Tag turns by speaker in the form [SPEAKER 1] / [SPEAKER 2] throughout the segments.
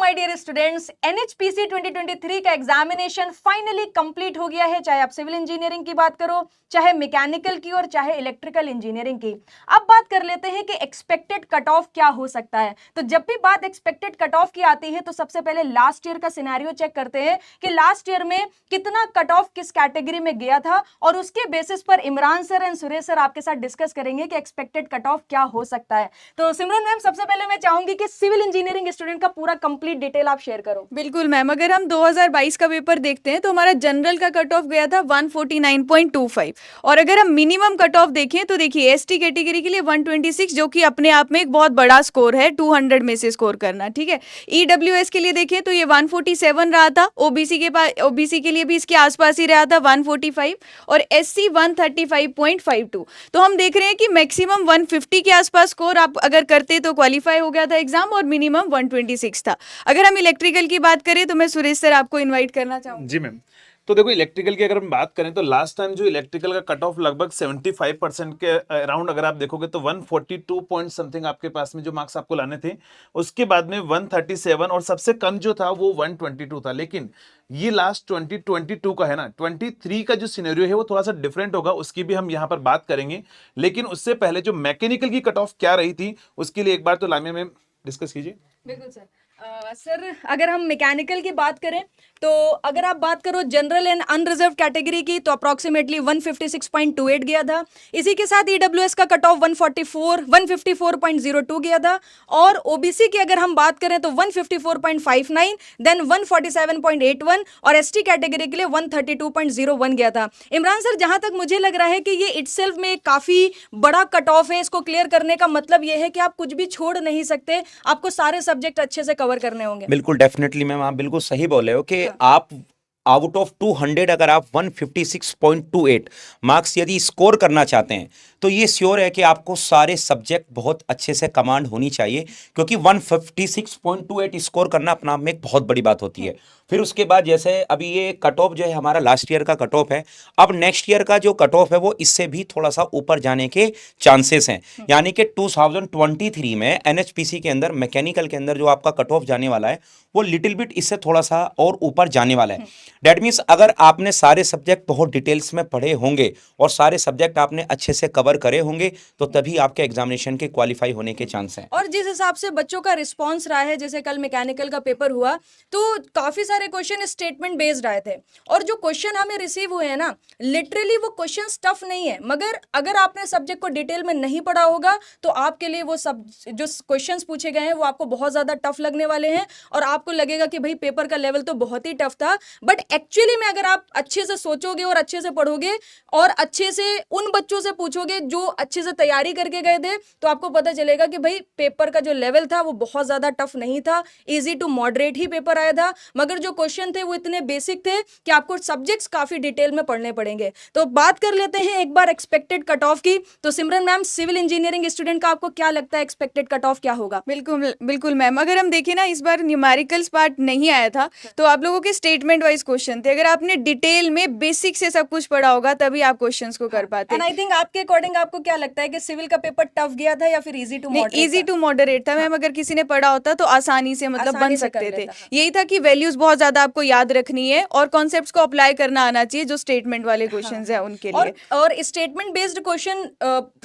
[SPEAKER 1] My dear students, NHPC 2023 का examination finally complete हो गया है। चाहे आप सिविल इंजीनियरिंग की बात करो, चाहे मैकेनिकल की और चाहे इलेक्ट्रिकल इंजीनियरिंग की। अब बात कर लेते हैं कि एक्सपेक्टेड कट ऑफ क्या हो सकता है। तो जब भी बात एक्सपेक्टेड कट ऑफ की आती है तो सबसे पहले लास्ट ईयर का सिनेरियो चेक करते हैं कि लास्ट ईयर में कितना कट ऑफ किस कैटेगरी में गया था, और उसके बेसिस पर Imran sir and Suresh sir आपके साथ डिस्कस करेंगे कि एक्सपेक्टेड कट ऑफ क्या हो सकता है। तो सिमरन मैम, सबसे पहले मैं चाहूंगी कि सिविल इंजीनियरिंग स्टूडेंट का पूरा कंप्लीट डिटेल आप शेयर करो।
[SPEAKER 2] बिल्कुल मैम, अगर हम 2022 का पेपर देखते हैं तो हमारा जनरल का कट ऑफ गया था 149.25, और अगर हम मिनिमम कट ऑफ देखें तो देखिए एसटी कैटेगरी के लिए 126, जो कि अपने आप में एक बहुत बड़ा स्कोर है, 200 में से स्कोर करना, ठीक है। ईडब्ल्यूएस के लिए देखें तो ये 147 रहा था, ओबीसी के लिए भी इसके आसपास ही रहा था 145, और एससी 135.52। तो हम देख रहे हैं कि मैक्सिमम 150 के आसपास स्कोर आप अगर करते तो क्वालिफाई हो गया था एग्जाम, और मिनिमम 126 था। अगर हम इलेक्ट्रिकल की बात करें तो मैं सुरेश सर आपको इनवाइट करना चाहूंगी।
[SPEAKER 3] जी मैम, तो देखो इलेक्ट्रिकल की अगर हम बात करें तो लास्ट टाइम जो इलेक्ट्रिकल का कट ऑफ लगभग 75% के अराउंड अगर आप देखोगे तो 142 पॉइंट समथिंग आपके पास में जो मार्क्स आपको लाने थे। उसके बाद में 137 और सबसे कम जो था वो 122 था। लेकिन ये लास्ट 2022 का है ना, 23 का जो सिनेरियो है वो थोड़ा सा डिफरेंट होगा, उसकी भी हम यहाँ पर बात करेंगे। लेकिन उससे पहले जो मैकेनिकल की कट ऑफ क्या रही थी उसके लिए एक बार तो लामिया मैम डिस्कस कीजिए।
[SPEAKER 1] बिल्कुल सर। सर, अगर हम मैकेनिकल की बात करें तो अगर आप बात करो जनरल एंड अनरिजर्व कैटेगरी की तो अप्रॉक्सीमेटली 156.28 गया था। इसी के साथ ईडब्ल्यूएस का कट ऑफ 154.02 गया था, और ओबीसी की अगर हम बात करें तो 154.59, देन 147.81, और एसटी कैटेगरी के लिए 132.01 गया था। इमरान सर, जहां तक मुझे लग रहा है कि ये इटसेल्फ में काफी बड़ा कट ऑफ है। इसको क्लियर करने का मतलब ये है कि आप कुछ भी छोड़ नहीं सकते, आपको सारे सब्जेक्ट अच्छे से कवर करने होंगे।
[SPEAKER 4] बिल्कुल डेफिनेटली मैम, आप बिल्कुल सही बोले हो कि आप आउट ऑफ 200 अगर आप 156.28 मार्क्स यदि स्कोर करना चाहते हैं तो ये श्योर है कि आपको सारे सब्जेक्ट बहुत अच्छे से कमांड होनी चाहिए, क्योंकि 156.28 स्कोर करना अपना आप में एक बहुत बड़ी बात होती है। फिर उसके बाद जैसे अभी ये कट ऑफ जो है हमारा लास्ट ईयर का कट ऑफ है, अब नेक्स्ट ईयर का जो कट ऑफ है वो इससे भी थोड़ा सा ऊपर जाने के चांसेस हैं। यानी कि 2023 में एनएचपीसी के अंदर मैकेनिकल के अंदर जो आपका कट ऑफ जाने वाला है वो लिटिल बिट इससे थोड़ा सा और ऊपर जाने वाला है। डेट मीन्स अगर आपने सारे सब्जेक्ट बहुत डिटेल्स में पढ़े होंगे और सारे सब्जेक्ट आपने अच्छे से कवर करे होंगे तो तभी आपके एग्जामिनेशन के क्वालिफाई होने के चांस हैं।
[SPEAKER 1] और जिस हिसाब से बच्चों का रिस्पांस रहा है, जैसे कल मैकेनिकल का पेपर हुआ तो काफी सारे क्वेश्चन स्टेटमेंट बेस्ड आए थे, और जो क्वेश्चन हमें रिसीव हुए हैं ना, लिटरली वो क्वेश्चन टफ नहीं है, मगर अगर आपने सब्जेक्ट को डिटेल में नहीं पढ़ा होगा तो आपके लिए वो सब जो क्वेश्चंस पूछे गए हैं वो आपको बहुत ज्यादा टफ लगने वाले हैं, और आपको लगेगा कि भाई पेपर का लेवल तो बहुत ही टफ था। बट एक्चुअली में अगर आप अच्छे से सोचोगे और अच्छे से पढ़ोगे और अच्छे से उन बच्चों से पूछोगे जो अच्छे से तैयारी करके गए थे, तो आपको पता चलेगा कि भाई पेपर का जो लेवल था वो बहुत ज्यादा टफ नहीं था, इजी टू मॉडरेट ही पेपर आया था, मगर जो क्वेश्चन थे वो इतने बेसिक थे कि आपको सब्जेक्ट्स काफी डिटेल में पढ़ने पड़ेंगे। तो बात कर लेते हैं एक बार एक्सपेक्टेड कट ऑफ की। तो सिमरन मैम, सिविल इंजीनियरिंग स्टूडेंट का आपको क्या लगता है एक्सपेक्टेड कट ऑफ क्या होगा?
[SPEAKER 2] बिल्कुल बिल्कुल मैम, अगर हम देखें ना, इस बार न्यूमेरिकल्स पार्ट नहीं आया था तो आप लोगों के स्टेटमेंट वाइज क्वेश्चन थे। अगर आपने डिटेल में बेसिक से सब कुछ पढ़ा होगा तभी आप क्वेश्चंस को कर पाते।
[SPEAKER 1] एंड आई थिंक आपके अकॉर्डिंग आपको क्या लगता है कि सिविल का पेपर टफ गया था या फिर easy to moderate?
[SPEAKER 2] Easy to moderate था मैम। अगर किसी ने पढ़ा होता तो आसानी से मतलब बन सकते थे। यही था कि वैल्यूज बहुत ज्यादा आपको याद रखनी है और कॉन्सेप्ट्स को अप्लाई करना आना चाहिए, जो स्टेटमेंट वाले क्वेश्चंस हैं उनके लिए।
[SPEAKER 1] और स्टेटमेंट बेस्ड क्वेश्चन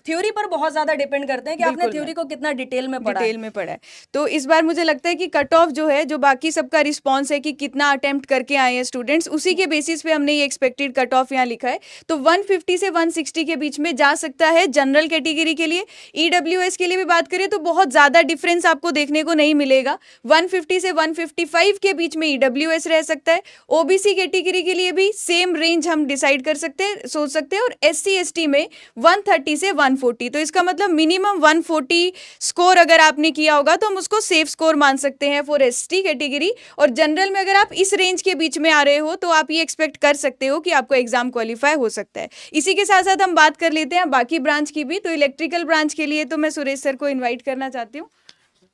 [SPEAKER 1] थ्योरी पर बहुत ज्यादा डिपेंड करते हैं कि आपने थ्योरी को कितना डिटेल में पढ़ा है।
[SPEAKER 2] तो इस बार मुझे लगता है कि कट ऑफ जो है, जो बाकी सबका रिस्पॉन्स है कि कितना अटेम्प्ट करके आए हैं स्टूडेंट्स, उसी के बेसिस पे हमने ये एक्सपेक्टेड कट ऑफ यहाँ लिखा है। तो 150 से 160 के बीच में जा सकता है जनरल कैटेगरी के लिए। ईडब्ल्यूएस के लिए भी बात करें तो बहुत ज्यादा डिफरेंस आपको देखने को नहीं मिलेगा। 150 से 155 के बीच में ईडब्ल्यूएस रह सकता है। ओबीसी कैटेगरी के लिए भी सेम रेंज हम डिसाइड कर सकते हैं, सोच सकते हैं। और एससी एसटी में 130 से 140। तो इसका मतलब मिनिमम 140 स्कोर अगर आपने किया होगा तो हम उसको सेफ स्कोर मान सकते हैं फॉर एसटी कैटेगरी। और जनरल में अगर आप इस रेंज के बीच में आ रहे हो तो आप ये एक्सपेक्ट कर सकते हो कि आपको एग्जाम क्वालिफाई हो सकता है। इसी के साथ साथ हम बात कर लेते हैं बाकी ब्रांच की भी। तो इलेक्ट्रिकल ब्रांच के लिए तो मैं सुरेश सर को इन्वाइट करना चाहती हूँ।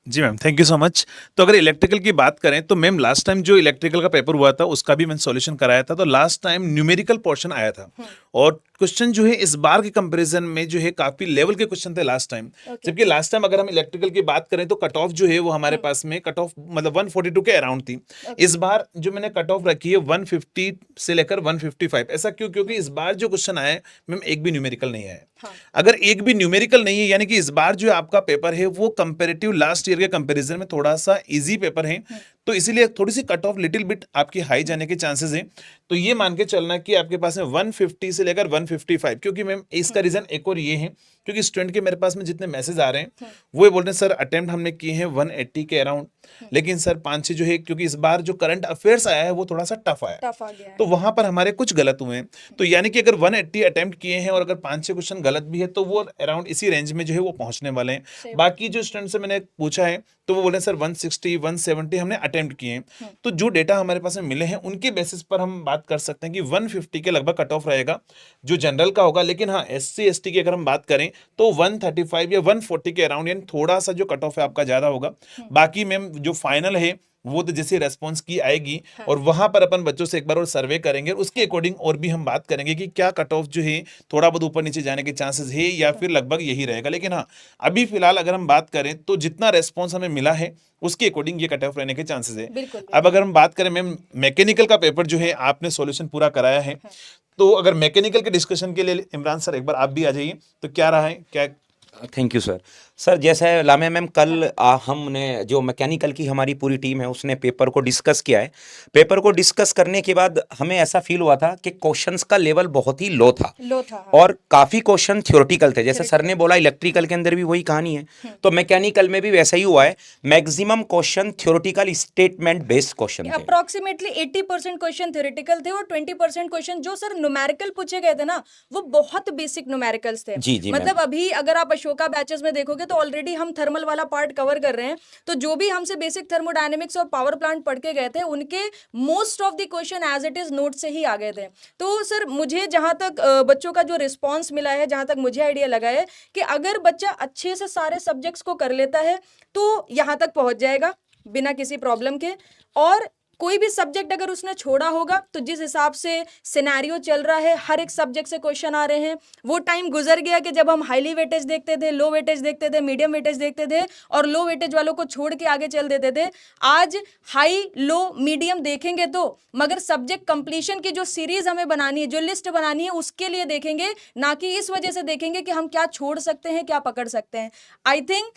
[SPEAKER 3] जी ma'am, thank you so much. तो अगर इलेक्ट्रिकल की बात करें तो मैम लास्ट टाइम जो इलेक्ट्रिकल का पेपर हुआ था उसका भी मैंने सॉल्यूशन कराया था। तो लास्ट टाइम न्यूमेरिकल पोर्शन आया था और क्वेश्चन जो है इस बार के कंपैरिजन में जो है काफी लेवल के क्वेश्चन थे लास्ट टाइम। जबकि लास्ट टाइम अगर हम इलेक्ट्रिकल की बात करें तो कट ऑफ जो है वो हमारे पास में कट ऑफ मतलब 142 के अराउंड थी। इस बार जो मैंने कट ऑफ रखी है 150 से लेकर 155। ऐसा क्यों? क्योंकि इस बार जो क्वेश्चन आया है मैम एक भी न्यूमेरिकल नहीं है। अगर एक भी न्यूमेरिकल नहीं है यानी कि इस बार जो आपका पेपर है वो कंपैरेटिव लास्ट ईयर के कंपैरिजन में थोड़ा सा इजी पेपर है, तो इसीलिए थोड़ी सी कट ऑफ लिटिल बिट आपकी हाई जाने के चांसेस हैं। तो ये मान के चलना कि आपके पास में 150 से लेकर 155। क्योंकि मैम इसका रीजन एक और ये है क्योंकि स्टूडेंट के मेरे पास में जितने मैसेज आ रहे हैं वो बोल रहे हैं सर अटेम्प्ट हमने किए हैं 180 के अराउंड, लेकिन सर 5-6 जो है क्योंकि इस बार जो करंट अफेयर्स आया है वो थोड़ा सा टफ आया
[SPEAKER 1] टफ आ गया है।
[SPEAKER 3] तो वहां पर हमारे कुछ गलत हुए हैं। तो यानी कि अगर 180 अटेम्प्ट किए हैं और अगर 5-6 क्वेश्चन गलत भी है तो वो अराउंड इसी रेंज में जो है वो पहुंचने वाले हैं। बाकी जो स्टूडेंट से मैंने पूछा है तो वो बोले सर 160 170 हमने अटेम्प्ट किए हैं। तो जो डेटा हमारे पास में मिले हैं उनके बेसिस पर हम बात कर सकते हैं कि 150 के लगभग कट ऑफ रहेगा जो जनरल का होगा। लेकिन हाँ SC ST की अगर हम बात करें तो 135 या 140 के अराउंड यानी थोड़ा सा जो कट ऑफ है आपका ज्यादा होगा। बाकी मैम जो फाइनल है वो तो जैसे रेस्पॉन्स की आएगी और वहां पर अपन बच्चों से एक बार और सर्वे करेंगे, उसके अकॉर्डिंग और भी हम बात करेंगे कि क्या कट ऑफ जो है थोड़ा बहुत ऊपर नीचे जाने के चांसेस है या फिर लगभग यही रहेगा। लेकिन हाँ अभी फिलहाल अगर हम बात करें तो जितना रेस्पॉन्स हमें मिला है उसके अकॉर्डिंग ये कट ऑफ रहने के चांसेस है।
[SPEAKER 1] बिल्कुल।
[SPEAKER 3] अब अगर हम बात करें मैम मैकेनिकल का पेपर जो है आपने सॉल्यूशन पूरा कराया है, तो अगर मैकेनिकल के डिस्कशन के लिए इमरान सर एक बार आप भी आ जाइए, तो क्या रहा है क्या?
[SPEAKER 4] Thank you sir. सर जैसे लामिया मैम कल हमने जो मैकेनिकल की हमारी पूरी टीम है उसने पेपर को डिस्कस किया है। पेपर को डिस्कस करने के बाद हमें ऐसा फील हुआ था कि क्वेश्चंस का लेवल बहुत ही लो था और काफ़ी क्वेश्चन थ्योरेटिकल थे। जैसे सर ने बोला इलेक्ट्रिकल के अंदर भी वही कहानी है तो मैकेनिकल में भी वैसा ही हुआ है। Maximum question theoretical statement based question थे।
[SPEAKER 1] अप्रोक्सीमेटली 80% क्वेश्चन थ्योरेटिकल थे और 20% क्वेश्चन जो सर न्यूमेरिकल पूछे गए थे ना वो बहुत बेसिक न्यूमेरिकल्स थे।
[SPEAKER 4] जी
[SPEAKER 1] मतलब अभी अगर आप अशोका बैचेस में देखोगे तो ऑलरेडी हम थर्मल वाला पार्ट कवर कर रहे हैं, तो जो भी हमसे बेसिक थर्मोडायनेमिक्स और पावर प्लांट पढ़ के गए थे उनके most of the question as it is note से ही आ गए थे। तो सर मुझे जहां तक बच्चों का जो रिस्पॉन्स मिला है, जहां तक मुझे आइडिया लगा है कि अगर बच्चा अच्छे से सारे सब्जेक्ट्स को कर लेता है तो यहां तक पहुंच जाएगा बिना किसी प्रॉब्लम के। और कोई भी सब्जेक्ट अगर उसने छोड़ा होगा तो जिस हिसाब से सिनेरियो चल रहा है हर एक सब्जेक्ट से क्वेश्चन आ रहे हैं, वो टाइम गुजर गया कि जब हम हाईली वेटेज देखते थे, लो वेटेज देखते थे, मीडियम वेटेज देखते थे और लो वेटेज वालों को छोड़ के आगे चल देते थे। आज हाई लो मीडियम देखेंगे तो मगर सब्जेक्ट कंप्लीशन की जो सीरीज हमें बनानी है, जो लिस्ट बनानी है उसके लिए देखेंगे, ना कि इस वजह से देखेंगे कि हम क्या छोड़ सकते हैं क्या पकड़ सकते हैं। आई थिंक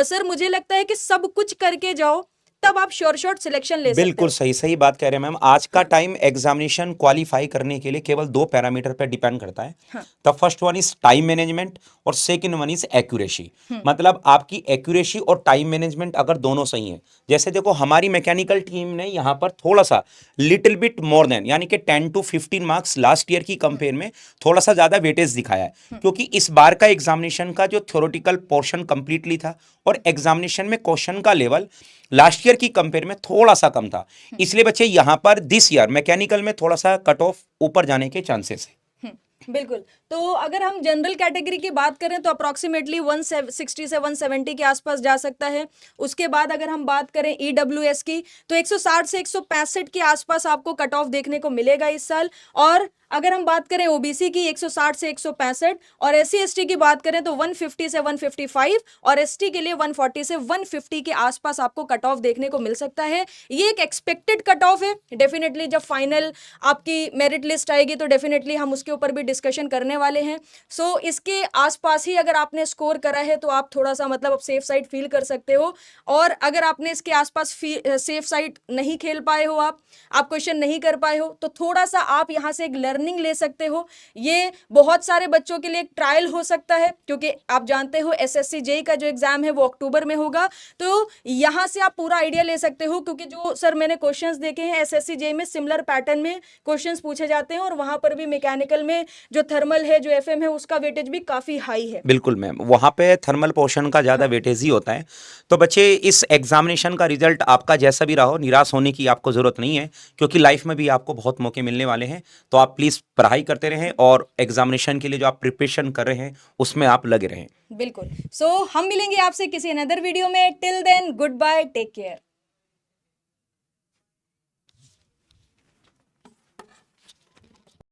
[SPEAKER 1] सर मुझे लगता है कि सब कुछ करके जाओ तब आप श्योर शॉट सिलेक्शन ले सकते हो।
[SPEAKER 4] बिल्कुल सही बात कह रहे हैं मैम। आज का टाइम एग्जामिनेशन क्वालिफाई करने के लिए केवल 2 पैरामीटर पर डिपेंड करता है। The first one is time management और सेकंड वन इज एक्यूरेसी। मतलब आपकी एक्यूरेसी और टाइम मैनेजमेंट अगर दोनों सही है, जैसे देखो हमारी मैकेनिकल टीम ने यहाँ पर थोड़ा सा लिटिल बिट मोर देन यानी कि 10 to 15 मार्क्स लास्ट ईयर की कंपेयर में थोड़ा सा ज्यादा वेटेज दिखाया है, क्योंकि इस बार का एग्जामिनेशन का जो थ्योरेटिकल पोर्शन कंप्लीटली था और एग्जामिनेशन में क्वेश्चन का लेवल लास्ट ईयर की कंपेयर में थोड़ा सा कम था। इसलिए बच्चे यहाँ पर दिस ईयर मैकेनिकल में थोड़ा सा कट ऑफ ऊपर जाने के चांसेस है।
[SPEAKER 1] बिल्कुल। तो अगर हम जनरल कैटेगरी की बात करें तो अप्रॉक्सीमेटली 160 से 170 के आसपास जा सकता है। उसके बाद अगर हम बात करें EWS की तो 160 से 165 के आसपास आपको कट ऑफ देखने को मिलेगा इस साल। और अगर हम बात करें OBC की 160 से 165 और SC ST की बात करें तो 150 से 155 और ST के लिए 140 से 150 के आसपास आपको कट ऑफ देखने को मिल सकता है। ये एक एक्सपेक्टेड कट ऑफ है। डेफिनेटली जब फाइनल आपकी मेरिट लिस्ट आएगी तो डेफिनेटली हम उसके ऊपर भी डिस्कशन करने वाले हैं। सो इसके आसपास ही अगर आपने स्कोर करा है तो आप थोड़ा सा मतलब सेफ साइड फील कर सकते हो। और अगर आपने इसके आसपास सेफ साइड नहीं खेल पाए हो, आप क्वेश्चन नहीं कर पाए हो, तो थोड़ा सा आप यहाँ से एक लर्निंग ले सकते हो। ये बहुत सारे बच्चों के लिए एक ट्रायल हो सकता है, क्योंकि आप जानते हो SSC JEE का जो एग्जाम है वो अक्टूबर में होगा। तो यहाँ से आप पूरा आइडिया ले सकते हो, क्योंकि जो सर मैंने क्वेश्चंस देखे हैं SSC JEE में सिमिलर पैटर्न में क्वेश्चंस पूछे जाते हैं और वहां पर भी मैकेनिकल में जो थर्मल है, जो FM है, उसका वेटेज भी काफी हाई है।
[SPEAKER 4] बिल्कुल मैम, वहाँ पे थर्मल पोर्शन का ज़्यादा वेटेज ही होता है। तो बच्चे इस एग्जामिनेशन का रिजल्ट आपका जैसा भी रहा हो, निराश होने की आपको ज़रूरत नहीं है, क्योंकि लाइफ में भी आपको बहुत मौके मिलने वाले हैं। तो आप प्लीज़ पढ़ाई करते रहें और एग्जामिनेशन के लिए जो आप प्रिपरेशन कर रहे हैं उसमें आप लगे रहें।
[SPEAKER 1] बिल्कुल। सो हम मिलेंगे आपसे किसी अनदर वीडियो में। Till then goodbye, take care.